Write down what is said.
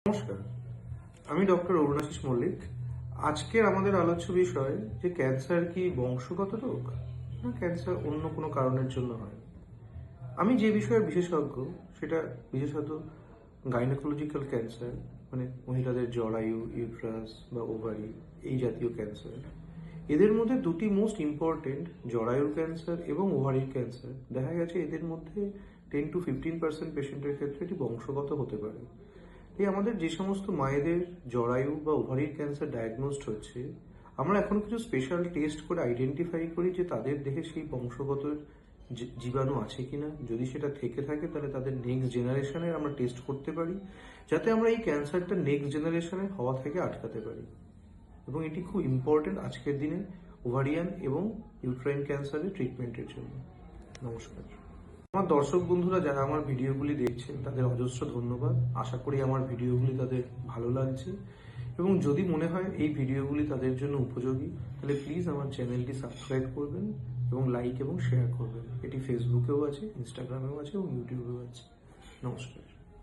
নমস্কার, আমি ডক্টর অরুণাশিস মল্লিক। আজকের আমাদের আলোচ্য বিষয় যে ক্যান্সার কি বংশগত রোগ না ক্যান্সার অন্য কোনো কারণের জন্য হয়। আমি যে বিষয়ে বিশেষজ্ঞ সেটা বিশেষত গাইনোকোলজিক্যাল ক্যান্সার, মানে মহিলাদের জরায়ু, ইউট্রাস বা ওভারি, এই জাতীয় ক্যান্সার। এদের মধ্যে দুটি মোস্ট ইম্পর্টেন্ট, জরায়ুর ক্যান্সার এবং ওভারির ক্যান্সার, দেখা গেছে এদের মধ্যে 10-15% পেশেন্টের ক্ষেত্রে এটি বংশগত হতে পারে। এই আমাদের যে সমস্ত মায়েদের জরায়ু বা ওভারির ক্যান্সার ডায়াগনোজড হচ্ছে, আমরা এখন কিছু স্পেশাল টেস্ট করে আইডেন্টিফাই করি যে তাদের দেহে সেই বংশগত জীবাণু আছে কিনা। যদি সেটা থেকে থাকে তাহলে তাদের নেক্সট জেনারেশনের আমরা টেস্ট করতে পারি, যাতে আমরা এই ক্যান্সারটা নেক্সট জেনারেশনে হওয়া থেকে আটকাতে পারি। এবং এটি খুব ইম্পর্টেন্ট আজকের দিনে ওভারিয়ান এবং ইউট্রাইন ক্যান্সারের ট্রিটমেন্টের জন্য। নমস্কার। আমার দর্শক বন্ধুরা যারা আমার ভিডিওগুলি দেখছেন তাদের অজস্র ধন্যবাদ। আশা করি আমার ভিডিওগুলি তাদের ভালো লাগছে, এবং যদি মনে হয় এই ভিডিওগুলি তাদের জন্য উপযোগী তাহলে প্লিজ আমার চ্যানেলটি সাবস্ক্রাইব করবেন এবং লাইক এবং শেয়ার করবেন। এটি ফেসবুকেও আছে, ইনস্টাগ্রামেও আছে এবং ইউটিউবেও আছে। নমস্কার।